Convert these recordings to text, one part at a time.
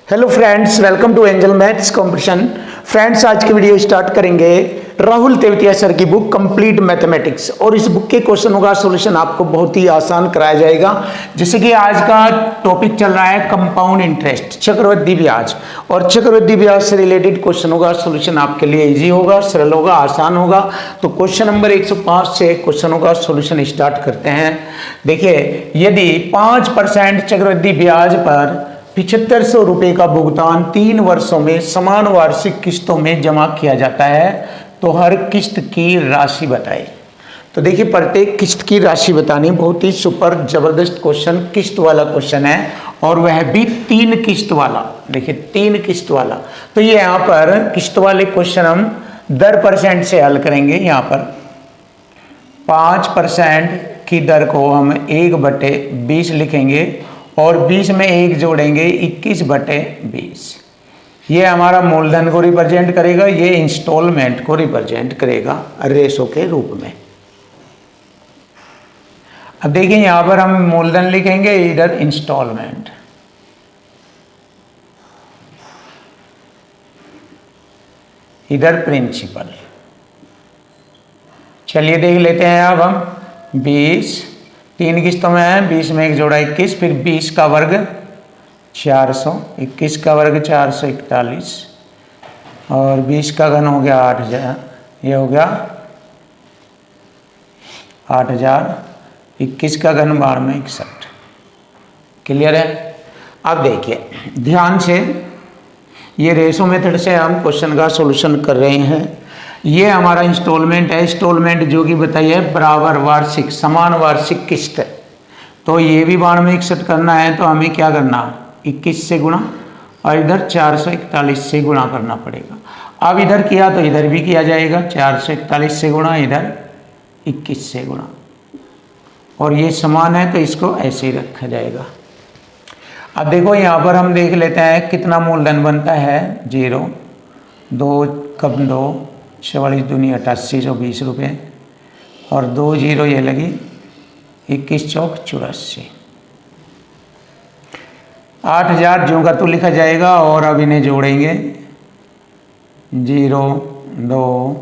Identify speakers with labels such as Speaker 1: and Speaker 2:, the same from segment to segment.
Speaker 1: Hello friends, welcome to angel maths competition. Friends, आज की video start करेंगे Rahul Tewatia sir की बुक कंप्लीट मैथमेटिक्स, और इस बुक के क्वेश्चनों का सॉल्यूशन आपको बहुत ही आसान कराया जाएगा। जैसे कि आज का टॉपिक चल रहा है कंपाउंड इंटरेस्ट, चक्रवृद्धि ब्याज, और चक्रवृद्धि ब्याज से रिलेटेड क्वेश्चनों का सॉल्यूशन आपके लिए इजी होगा, सरल होगा, आसान होगा। तो क्वेश्चन नंबर 105 से क्वेश्चनों का सॉल्यूशन स्टार्ट करते हैं। देखिए, यदि 5% चक्रवृद्धि ब्याज पर 7500 रुपये का भुगतान 3 वर्षों में समान वार्षिक किस्तों में जमा किया जाता है तो हर किस्त की राशि बताएं। तो देखिए, प्रत्येक किस्त की राशि बतानी बहुत ही सुपर जबरदस्त क्वेश्चन, किस्त वाला क्वेश्चन है, और वह भी 3 किस्त वाला। देखिए, 3 किस्त वाला। तो ये यहाँ पर किस्त वाले क्वेश्चन हम दर परसेंट से हल करेंगे। यहाँ पर 5% की दर को हम 1/20 लिखेंगे और 20 में 1 जोड़ेंगे, 21/20। ये हमारा मूलधन को रिप्रेजेंट करेगा, ये इंस्टॉलमेंट को रिप्रेजेंट करेगा रेशो के रूप में। अब देखिए, यहां पर हम मूलधन लिखेंगे, इधर इंस्टॉलमेंट, इधर प्रिंसिपल। चलिए देख लेते हैं। अब हम 20 3 किस्तों में है, 20 में 1 जोड़ा 21, फिर 20 का वर्ग 400, 21 का वर्ग 441, और 20 का घन हो गया 8000, ये हो गया 8000, 21 का घन 1261। क्लियर है? अब देखिए ध्यान से, ये रेशो मेथड से हम क्वेश्चन का सॉल्यूशन कर रहे हैं। ये हमारा इंस्टॉलमेंट है, इंस्टॉलमेंट जो कि बताइए बराबर वार्षिक समान वार्षिक किस्त है। तो ये भी 1261 करना है, तो हमें क्या करना, 21 से गुणा और इधर 441 से गुणा करना पड़ेगा। अब इधर किया तो इधर भी किया जाएगा, 441 से गुणा, इधर 21 से गुणा, और ये समान है तो इसको ऐसे ही रखा जाएगा। अब देखो, यहाँ पर हम देख लेते हैं कितना मूलधन बनता है। 0 2 कब 2 44 दूनी 88, 120 रुपये, और 2 0 ये लगी 21 चौक 84। 8000 ज्यों का तो लिखा जाएगा, और अब इन्हें जोड़ेंगे। 0 2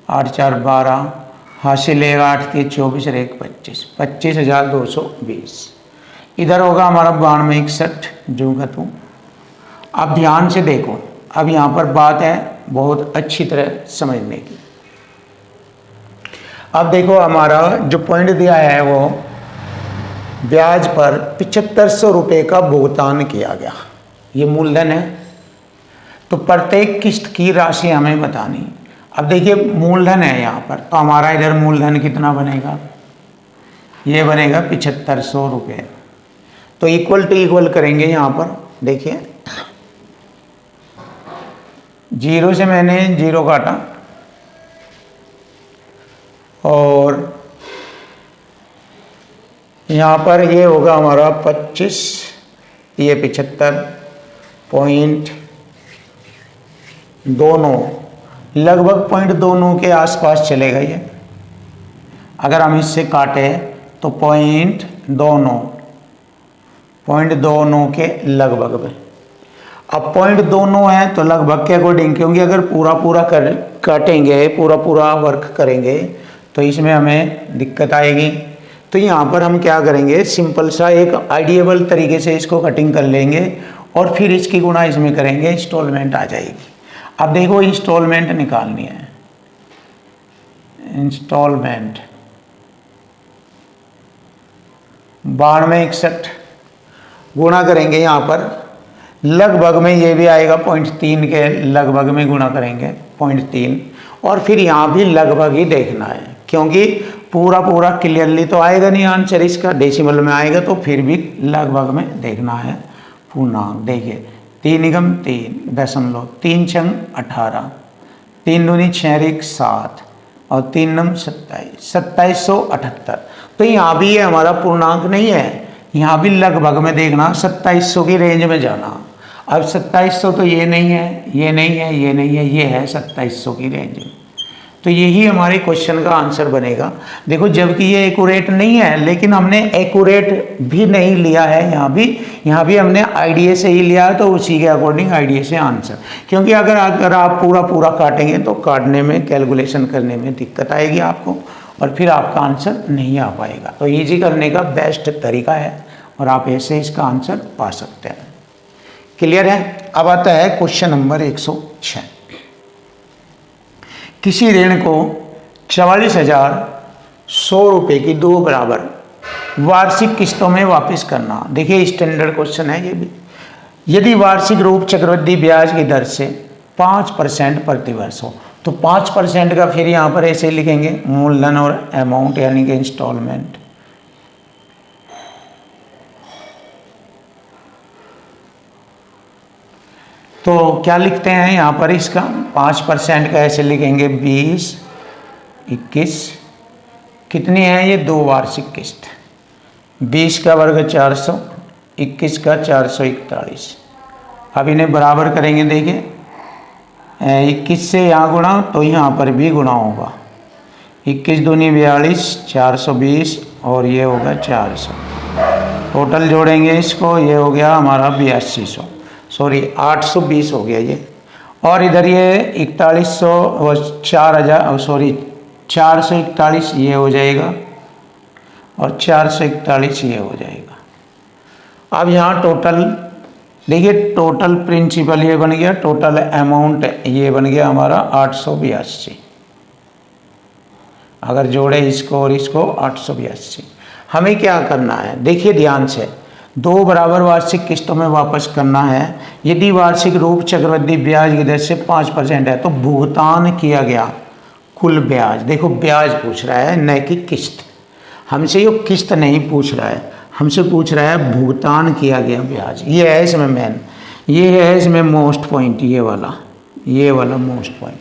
Speaker 1: 8 4 12, हासिल 1 8 3 24 और 1 25, 25,220। इधर होगा हमारा 9261 ज्यों का तो। अब ध्यान से देखो, अब यहाँ पर बात है बहुत अच्छी तरह समझने की। अब देखो, हमारा जो पॉइंट दिया है वो ब्याज पर 7500 रुपये का भुगतान किया गया, ये मूलधन है। तो प्रत्येक किस्त की राशि हमें बतानी। अब देखिए, मूलधन है यहाँ पर, तो हमारा इधर मूलधन कितना बनेगा, ये बनेगा 7500 रुपये। तो इक्वल टू इक्वल करेंगे यहाँ पर। देखिए, 0 से मैंने 0 काटा, और यहाँ पर ये होगा हमारा 25, ये 75.29, लगभग 0.29 के आसपास चलेगा ये। अगर हम इससे काटे तो 0.29 के लगभग में। अब 0.29 है तो लगभग के अकॉर्डिंग, क्योंकि अगर पूरा काटेंगे, पूरा वर्क करेंगे तो इसमें हमें दिक्कत आएगी। तो यहाँ पर हम क्या करेंगे, सिंपल सा एक आइडियबल तरीके से इसको कटिंग कर लेंगे, और फिर इसकी गुणा इसमें करेंगे, इंस्टॉलमेंट आ जाएगी। अब देखो, इंस्टॉलमेंट निकालनी है। इंस्टॉलमेंट 9261 गुणा करेंगे, यहाँ पर लगभग में ये भी आएगा 0.3 के लगभग में गुणा करेंगे 0.3, और फिर यहाँ भी लगभग ही देखना है, क्योंकि पूरा क्लियरली तो आएगा नहीं आंसर इसका, डेसिमल में आएगा, तो फिर भी लगभग में देखना है पूर्णांक। देखिए, 3 निगम 3 दशमलव, 3 छंग 18, 3 दूनी 6 1 7, और 3 नम 27, 2778। तो यहाँ भी ये हमारा पूर्णांक नहीं है, यहाँ भी लगभग में देखना, 2700 की रेंज में जाना। अब 2700 तो ये नहीं है, ये नहीं है, ये नहीं है, ये है 2700 की रेंज में। तो तो यही हमारे क्वेश्चन का आंसर बनेगा। देखो जबकि ये एक्यूरेट नहीं है, लेकिन हमने एक्यूरेट भी नहीं लिया है, यहाँ भी हमने आईडीए से ही लिया है, तो उसी के अकॉर्डिंग आईडीए से आंसर। क्योंकि अगर आप पूरा काटेंगे तो काटने में, कैलकुलेशन करने में दिक्कत आएगी आपको, और फिर आपका आंसर नहीं आ पाएगा। तो ईजी करने का बेस्ट तरीका है, और आप ऐसे इसका आंसर पा सकते हैं। क्लियर है। अब आता है क्वेश्चन नंबर 106। किसी ऋण को 44,100 रुपये की 2 बराबर वार्षिक किस्तों में वापस करना। देखिए स्टैंडर्ड क्वेश्चन है ये भी। यदि वार्षिक रूप चक्रवृद्धि ब्याज की दर से 5% प्रतिवर्ष हो, तो 5% का फिर यहाँ पर ऐसे लिखेंगे मूलधन और अमाउंट यानी कि इंस्टॉलमेंट। तो क्या लिखते हैं यहाँ पर इसका 5% का ऐसे लिखेंगे 20, 21, कितनी है ये 2 वार्षिक किस्त, 20 का वर्ग 400, 21 का 441। अब इन्हें बराबर करेंगे। देखिए 21 से यहाँ गुणा तो यहाँ पर भी गुणा होगा, 21 दूनी 42, 420 और ये होगा 400। टोटल जोड़ेंगे इसको, ये हो गया हमारा 8200, सॉरी 820 हो गया ये। और इधर ये 4100 और 4000 सॉरी 441 ये हो जाएगा, और 441 ये हो जाएगा। अब यहाँ टोटल देखिए, टोटल प्रिंसिपल ये बन गया, टोटल अमाउंट ये बन गया हमारा 882। अगर जोड़े इसको और इसको 882। हमें क्या करना है, देखिए ध्यान से, 2 बराबर वार्षिक किस्तों में वापस करना है। यदि वार्षिक रूप चक्रवृद्धि ब्याज की दर से 5% है, तो भुगतान किया गया कुल ब्याज, देखो ब्याज पूछ रहा है न कि किस्त। हमसे ये किस्त नहीं पूछ रहा है, हमसे पूछ रहा है भुगतान किया गया ब्याज। ये है इसमें मेन, ये है इसमें मोस्ट पॉइंट, ये वाला मोस्ट पॉइंट।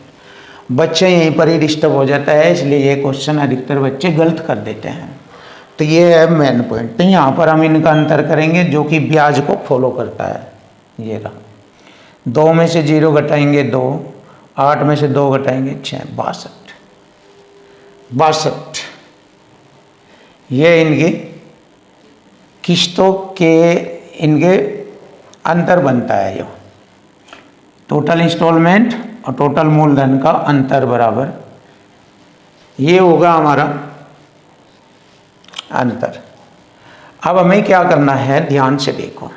Speaker 1: बच्चे यहीं पर ही डिस्टर्ब हो जाता है, इसलिए ये क्वेश्चन अधिकतर बच्चे गलत कर देते हैं। तो ये है मेन पॉइंट। तो यहाँ पर हम इनका अंतर करेंगे जो कि ब्याज को फॉलो करता है। ये रहा, 2 में से 0 घटाएंगे 2, 8 में से 2 घटाएंगे 6, 62। ये इनकी किस्तों के इनके अंतर बनता है। ये टोटल इंस्टॉलमेंट और टोटल मूलधन का अंतर बराबर, ये होगा हमारा अंतर। अब हमें क्या करना है, ध्यान से देखो,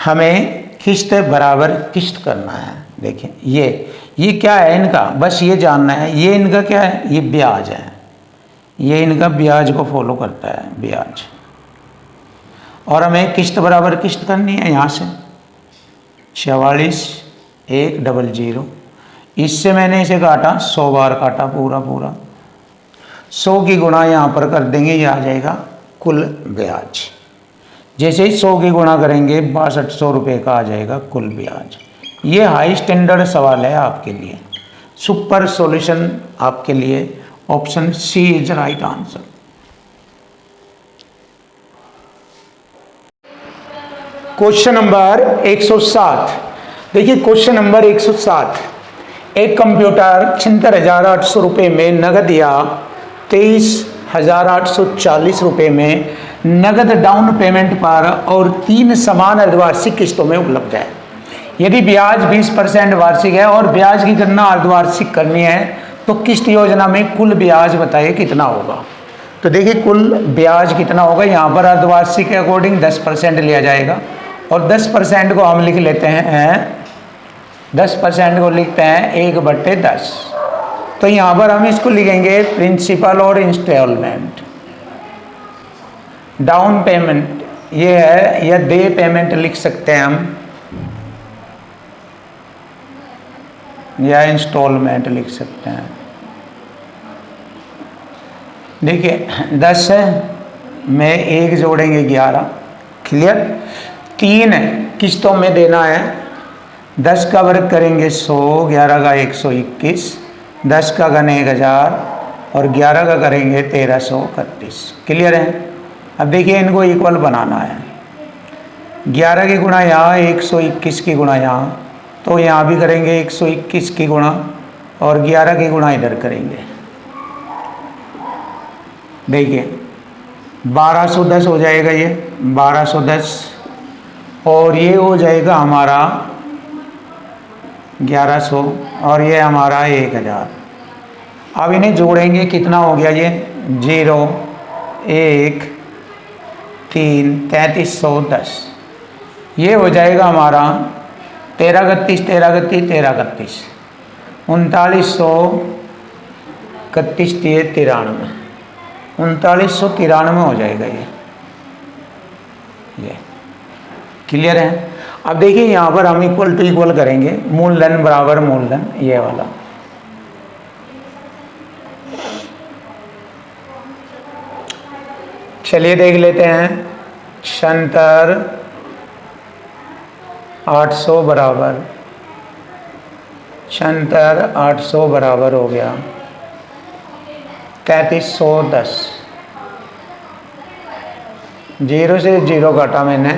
Speaker 1: हमें किस्त बराबर किस्त करना है। देखिए ये क्या है इनका, बस ये जानना है। ये इनका क्या है, ये ब्याज है, ये इनका ब्याज को फॉलो करता है, ब्याज। और हमें किस्त बराबर किस्त करनी है। यहाँ से 44,100, इससे मैंने इसे काटा 100 बार काटा, पूरा 100 की गुणा यहाँ पर कर देंगे, ये आ जाएगा कुल ब्याज। जैसे ही 100 की गुणा करेंगे 6200 रुपये का आ जाएगा कुल ब्याज। ये हाई स्टैंडर्ड सवाल है आपके लिए, सुपर सॉल्यूशन आपके लिए option C is right answer. Question number 107। देखिए क्वेश्चन नंबर 107, एक कंप्यूटर 76,800 रुपये में नगद या 23,840 रुपये में नगद डाउन पेमेंट पर और 3 समान अर्धवार्षिक किस्तों में उपलब्ध है। यदि ब्याज 20% वार्षिक है और ब्याज की गणना अर्धवार्षिक करनी है, तो किस्त योजना में कुल ब्याज बताइए कितना होगा। तो देखिए कुल ब्याज कितना होगा, यहाँ पर अर्धवार्षिक के अकॉर्डिंग 10% लिया जाएगा, और 10% को हम लिख लेते हैं, 10% को लिखते हैं 1/10। तो यहाँ पर हम इसको लिखेंगे प्रिंसिपल और इंस्टॉलमेंट। डाउन पेमेंट ये है, या डे पेमेंट लिख सकते हैं हम, या इंस्टॉलमेंट लिख सकते हैं। देखिए 10 है, में 1 जोड़ेंगे 11, क्लियर। 3 किस्तों में देना है, 10 का वर्ग करेंगे 100, 11 का 121, 10 का घन 1000 और 11 का करेंगे 1331। क्लियर है। अब देखिए इनको इक्वल बनाना है, 11 की गुणा यहाँ, 121 की गुणा यहाँ, तो यहाँ भी करेंगे 121 की गुणा और 11 की गुणा इधर करेंगे। देखिए 1210 हो जाएगा, ये 1210 और ये हो जाएगा हमारा 1100 और ये हमारा 1000। अब इन्हें जोड़ेंगे, कितना हो गया ये 0 1 3 3310। ये हो जाएगा हमारा 13 31 13 31 13 31 3931 93 3993 हो जाएगा ये क्लियर है। अब देखिए यहाँ पर हम इक्वल टू इक्वल करेंगे, मूलधन बराबर मूलधन, ये वाला। चलिए देख लेते हैं। 76 800 बराबर 76 800 बराबर हो गया 3310। 0 से 0 काटा मैंने,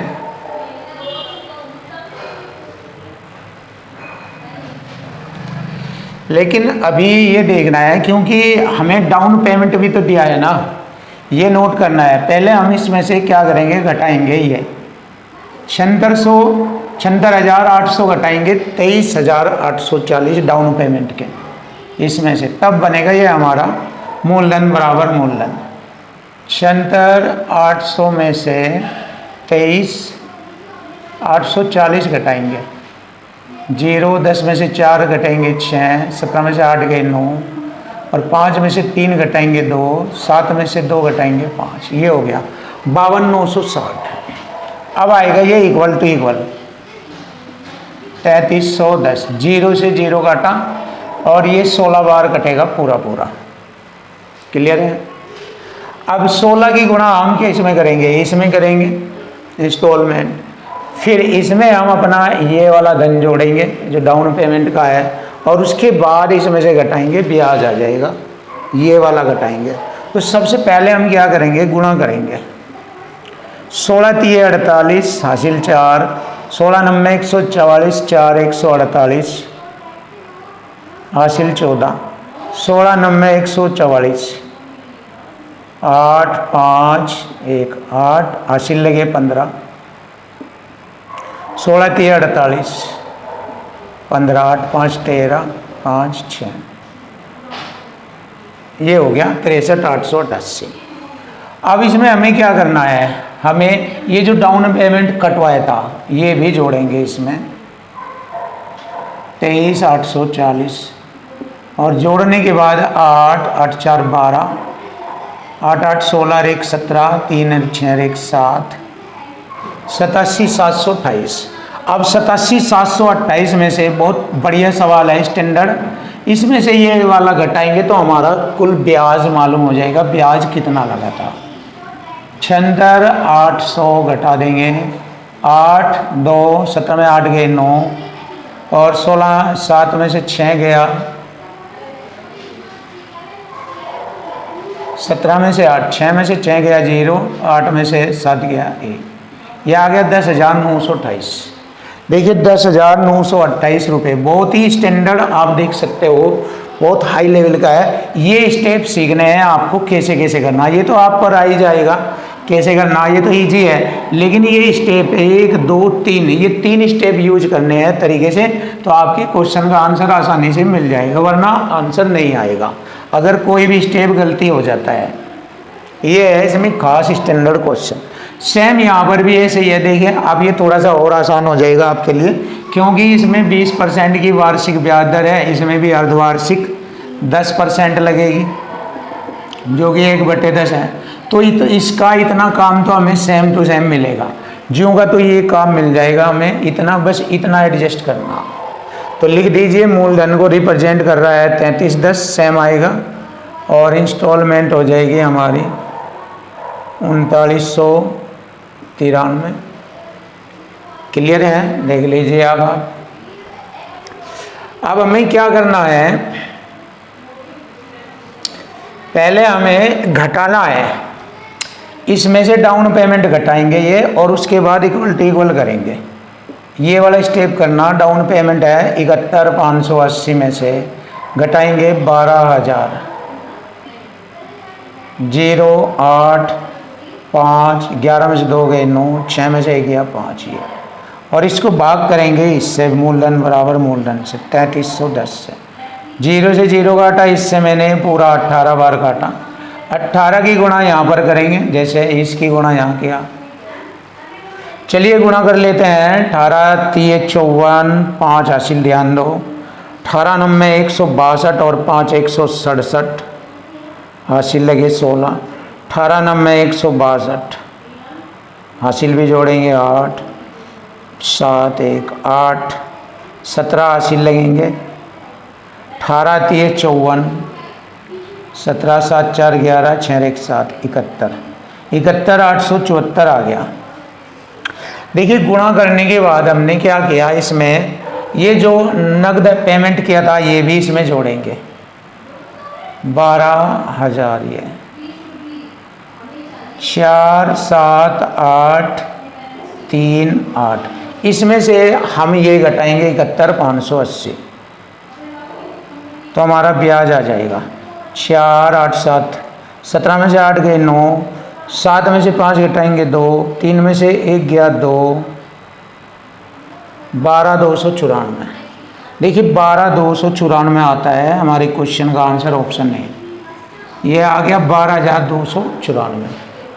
Speaker 1: लेकिन अभी ये देखना है क्योंकि हमें डाउन पेमेंट भी तो दिया है ना, ये नोट करना है। पहले हम इसमें से क्या करेंगे, घटाएंगे। ये 76,800 घटाएंगे 23,840 डाउन पेमेंट के, इसमें से तब बनेगा ये हमारा मूलधन बराबर मूलधन। 76,800 में से 23,840 घटाएंगे, 0 10 में से 4 घटाएंगे 6, 17 में से 8 गए 9 और 5 में से 3 घटाएंगे 2, 7 में से 2 घटाएंगे 5, ये हो गया 52,960। अब आएगा ये इक्वल टू इक्वल 3310। 0 से 0 काटा और ये 16 बार कटेगा पूरा पूरा, क्लियर है। अब 16 की गुणा हम क्या इसमें करेंगे, इसमें करेंगे इंस्टॉलमेंट, फिर इसमें हम अपना ये वाला धन जोड़ेंगे जो डाउन पेमेंट का है और उसके बाद इसमें से घटाएंगे, ब्याज आ जाएगा, ये वाला घटाएंगे। तो सबसे पहले हम क्या करेंगे, गुणा करेंगे। 16 3 48 हासिल 4, 16 9 144 4 148 हासिल 14, 16 9 144 8 5 1 8 हासिल लगे 15, 16 3 48 15 8 5 13 5 6, ये हो गया 63,888। अब इसमें हमें क्या करना है, हमें ये जो डाउन पेमेंट कटवाया था ये भी जोड़ेंगे इसमें 23,840 और जोड़ने के बाद 8 8 4 12 8 8 16 1 17 3 6 1 7 87,728। अब 87,728 में से बहुत बढ़िया सवाल है स्टैंडर्ड, इसमें से ये वाला घटाएंगे तो हमारा कुल ब्याज मालूम हो जाएगा, ब्याज कितना लगा था। 76,800 घटा देंगे 8 2 17 में 8 गए 9 और 16 7 में से 6 गया, 17 में से 8 6 में से 6 गया 0, 8 में से 7 गया 1, यह आ गया 10,928। देखिए 10,928 रुपये, बहुत ही स्टैंडर्ड आप देख सकते हो, बहुत हाई लेवल का है। ये स्टेप सीखने हैं आपको कैसे कैसे करना, ये तो आप पर आ ही जाएगा कैसे करना, ये तो इजी है, लेकिन ये स्टेप 1 2 3 ये 3 स्टेप यूज करने हैं तरीके से, तो आपके क्वेश्चन का आंसर आसानी से मिल जाएगा, वरना आंसर नहीं आएगा अगर कोई भी स्टेप गलती हो जाता है। ये है इसमें खास स्टैंडर्ड क्वेश्चन। सेम यहाँ पर भी ऐसे ही है, देखिए अब ये थोड़ा सा और आसान हो जाएगा आपके लिए, क्योंकि इसमें 20% की वार्षिक ब्याज दर है, इसमें भी अर्धवार्षिक 10% लगेगी जो कि 1/10 है। तो इसका इतना काम तो हमें सेम टू सेम मिलेगा, ज्यों का तो ये काम मिल जाएगा हमें इतना, बस इतना एडजस्ट करना। तो लिख दीजिए मूलधन को रिप्रेजेंट कर रहा है 3310 सेम आएगा और इंस्टॉलमेंट हो जाएगी हमारी 3993। क्लियर है, देख लीजिए अब हमें क्या करना है, पहले हमें घटाना है, इसमें से डाउन पेमेंट घटाएंगे ये और उसके बाद इक्वल टू इक्वल करेंगे। ये वाला स्टेप करना, डाउन पेमेंट है 71,580 में से घटाएंगे 12,000, 0 8 5, 11 में से 2 गए 9, 6 में से 1 गया 5 ये। और इसको भाग करेंगे इससे, मूलधन बराबर मूलधन से 3310 से। 0 से 0 काटा, इससे मैंने पूरा 18 बार काटा। 18 की गुणा यहाँ पर करेंगे, जैसे इसकी गुणा यहाँ किया। चलिए गुणा कर लेते हैं। 18 3 54, 5 हासिल, ध्यान दो। 18 9 162 और 5 167, हासिल लगे 16। 18 9 162, हासिल भी जोड़ेंगे 8 7 1 8, 17 हासिल लगेंगे। 18 3 54, 17 7 4 11, 6 1 7 71, 71 874 आ गया। देखिए गुणा करने के बाद हमने क्या किया, इसमें ये जो नगद पेमेंट किया था ये भी इसमें जोड़ेंगे 12,000, ये 4 7 8 3 8, इसमें से हम ये घटाएंगे 71,580, तो हमारा ब्याज आ जाएगा 4 8 7, 17 में से 8 गए 9, 7 में से 5 घटाएंगे 2, 3 में से 1 गया 2, 12,294। देखिए 12,294 आता है हमारे क्वेश्चन का आंसर, ऑप्शन नहीं, ये आ गया 12,294।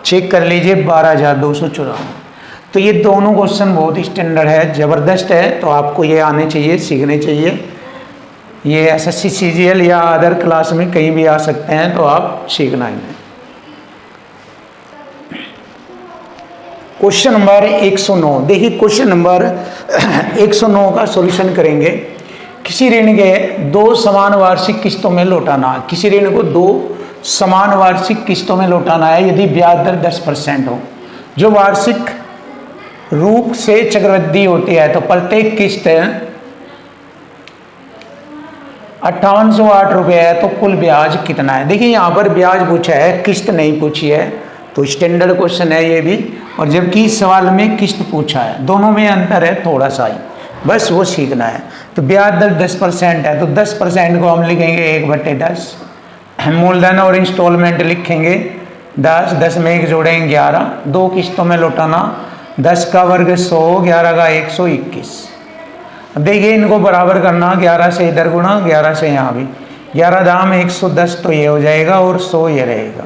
Speaker 1: चेक कर लीजिए 12,294। तो ये दोनों क्वेश्चन बहुत स्टैंडर्ड है, ज़बरदस्त है, तो आपको ये आने चाहिए, सीखने चाहिए। ये एसएससी सीजीएल या अदर क्लास में कहीं भी आ सकते हैं, तो आप सीखना है। क्वेश्चन नंबर 109, देखिए क्वेश्चन नंबर 109 का सॉल्यूशन करेंगे। किसी ऋण के 2 समान वार्षिक किस्तों में लौटाना। किसी ऋण को 2 समान वार्षिक किस्तों में लौटाना है यदि ब्याज दर 10% हो। जो वार्षिक रूप से चक्रवृद्धि होती है, तो प्रत्येक किस्त 5808 रुपये है, तो कुल ब्याज कितना है। देखिए यहाँ पर ब्याज पूछा है, किस्त नहीं पूछी है, तो स्टैंडर्ड क्वेश्चन है ये भी। और जबकि इस सवाल में किस्त पूछा है, दोनों में अंतर है थोड़ा सा ही, बस वो सीखना है। तो ब्याज दर 10% है, तो 10% को हम लिखेंगे 1/10। मूलधन और इंस्टॉलमेंट लिखेंगे 10, 10 में 1 जोड़ेंगे 11, 2 किस्तों में लौटाना, 10 का वर्ग 100, 11 का 121। अब देखिए इनको बराबर करना, 11 से इधर गुणा, 11 से यहाँ भी, 11 दाम 110, तो ये हो जाएगा और 100 ये रहेगा।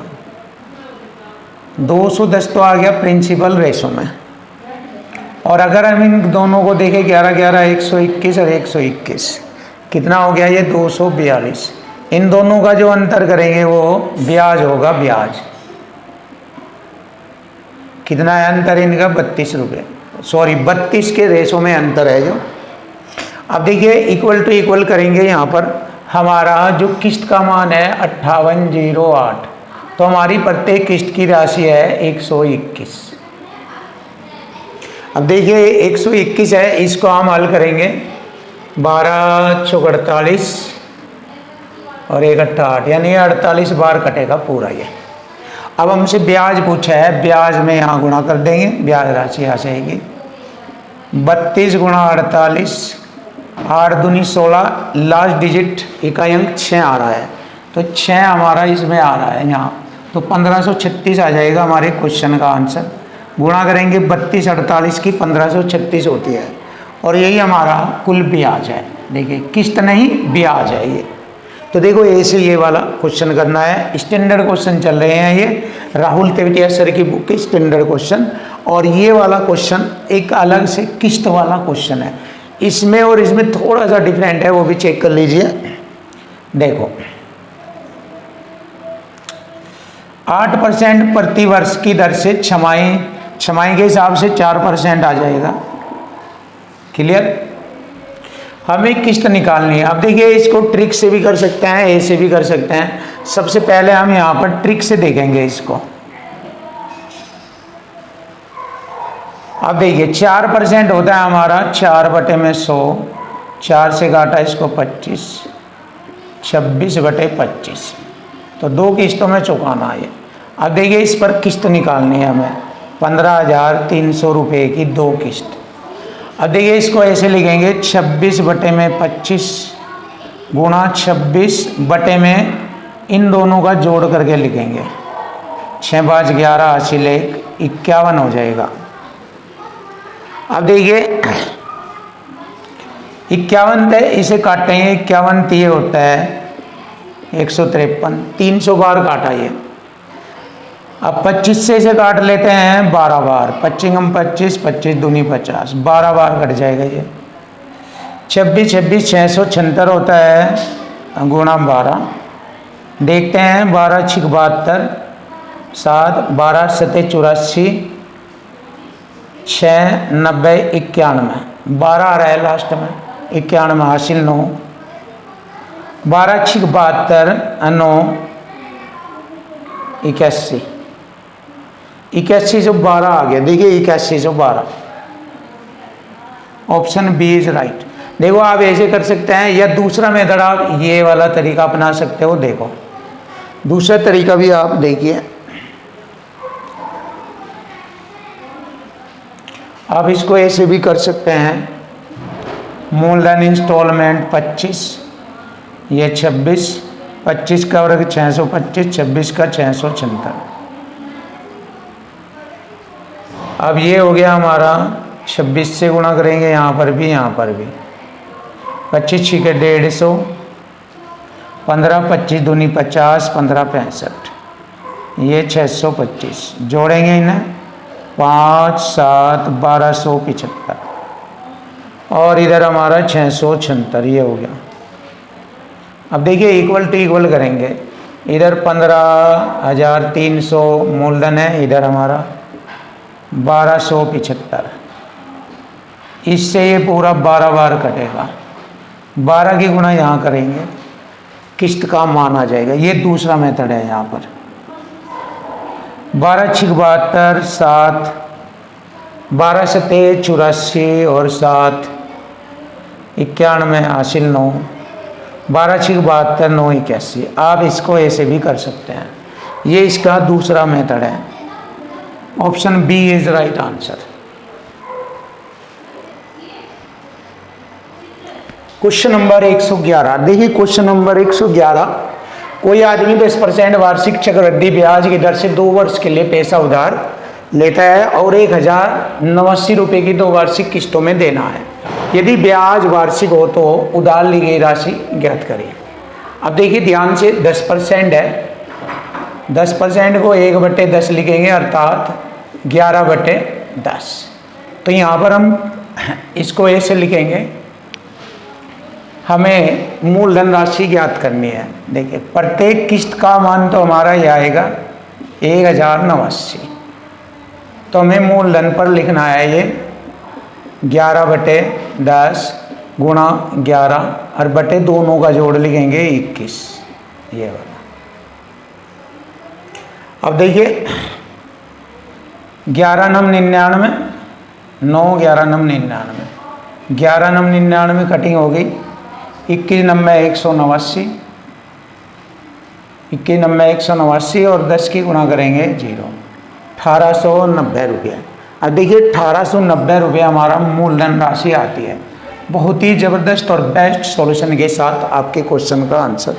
Speaker 1: 210 तो आ गया प्रिंसिपल रेशो में। और अगर हम इन दोनों को देखें 11 11 121 और 121, कितना हो गया ये 242। इन दोनों का जो अंतर करेंगे वो ब्याज होगा, ब्याज कितना है अंतर इनका 32 रुपये, सॉरी 32 के रेशो में अंतर है जो। अब देखिए इक्वल टू इक्वल करेंगे, यहाँ पर हमारा जो किस्त का मान है 5808, तो हमारी प्रत्येक किस्त की राशि है 121। अब देखिए 121 है, इसको हम हल करेंगे 12 चौक 48 और 1 8 8, यानी 48 बार कटेगा पूरा ये। अब हमसे ब्याज पूछा है, ब्याज में यहाँ गुणा कर देंगे, ब्याज राशि यहाँ से आएगी 32 गुणा 48, 8 दूनी 16, लास्ट डिजिट इकाई अंक 6 आ रहा है, तो 6 हमारा इसमें आ रहा है यहाँ, तो 1536 आ जाएगा हमारे क्वेश्चन का आंसर। गुणा करेंगे 32 48 की 1536 होती है, और यही हमारा कुल ब्याज है। देखिए किस्त नहीं ब्याज है ये। तो देखो ऐसे ये वाला क्वेश्चन करना है, स्टैंडर्ड क्वेश्चन चल रहे हैं ये, राहुल तेवतिया सर की बुक के स्टैंडर्ड क्वेश्चन। और ये वाला क्वेश्चन एक अलग से किस्त वाला क्वेश्चन है, इसमें और इसमें थोड़ा सा डिफरेंट है, वो भी चेक कर लीजिए। देखो 8% प्रति वर्ष की दर से छमाही के हिसाब से 4% आ जाएगा। क्लियर। हमें किस्त निकालनी है। अब देखिए इसको ट्रिक से भी कर सकते हैं, ए से भी कर सकते हैं। सबसे पहले हम यहाँ पर ट्रिक से देखेंगे इसको। अब देखिए 4% होता है हमारा 4/100, 4 से काटा इसको 25, 26/25, तो 2 किस्तों में चुकाना है। अब देखिए इस पर किस्त निकालनी है हमें 15,300 रुपये की 2 किस्त। अब देखिए इसको ऐसे लिखेंगे 26/25 गुणा 26 बटे में इन दोनों का जोड़ करके लिखेंगे। 6 5 11 80 1 51 हो जाएगा। अब देखिए 51 थे, इसे काटेंगे। 51 3 होता है 153, 300 बार काटा ये। अब 25 से इसे काट लेते हैं 12 बार। 25 25, 25 दूनी 50, 12 बार कट जाएगा ये। 26 26 676 होता है गुणा 12। देखते हैं 12 6 72, 7 12 7 84, 6 90 91, 12 आ रहा है लास्ट में। 91 हासिल 9, 12 6 72 9 81, 81 से 12 आ गया। देखिए 81 से 12, ऑप्शन बी इज राइट। देखो आप ऐसे कर सकते हैं, या दूसरा मेथड आप ये वाला तरीका अपना सकते हो। देखो दूसरा तरीका भी आप देखिए, आप इसको ऐसे भी कर सकते हैं। मूलधन इंस्टॉलमेंट 25, ये 26, 25 का वर्ग 625, 26 का 676। अब ये हो गया हमारा 26 से गुणा करेंगे, यहाँ पर भी यहाँ पर भी। 25 6 के 150, 15 25 दूनी 50, 15 65, ये 625। जोड़ेंगे इन्हें 5 7 1275, और इधर हमारा 676, ये हो गया। अब देखिए इक्वल टू इक्वल करेंगे। इधर 15,300 मूलधन है, इधर हमारा 1275। इससे ये पूरा 12 बार कटेगा। 12 की गुणा यहाँ करेंगे, किस्त का मान आ जाएगा। ये दूसरा मेथड है। यहाँ पर 12 6 72, 7 12 7 84 और 7 91 हासिल 9, 12 6 72 9 81। आप इसको ऐसे भी कर सकते हैं। ये इसका दूसरा मेथड है। Option B is right answer. Question number 111। देखिए क्वेश्चन नंबर 111, कोई आदमी 10% वार्षिक चक्रवृद्धि ब्याज की दर से 2 वर्ष के लिए पैसा उधार लेता है और 1089 रुपये की 2 वार्षिक किस्तों में देना है। यदि ब्याज वार्षिक हो तो उधार ली गई राशि ज्ञात करिए। अब देखिए ध्यान से 10% है, 10% को 1/10 लिखेंगे, अर्थात 11/10। तो यहाँ पर हम इसको ऐसे लिखेंगे, हमें मूलधन राशि ज्ञात करनी है। देखिए प्रत्येक किस्त का मान तो हमारा ये आएगा 1089, तो हमें मूलधन पर लिखना है ये 11/10 गुणा 11, और बटे दोनों का जोड़ लिखेंगे 21, ये वाला। अब देखिए 11 9 99, 9 11 9 99, 11 9 99 कटिंग हो गई। 21 9 189, 21 9 189 और 10 की गुणा करेंगे 0, 1890 रुपये। अब देखिए 1890 रुपये हमारा मूलधन राशि आती है। बहुत ही ज़बरदस्त और बेस्ट सॉल्यूशन के साथ आपके क्वेश्चन का आंसर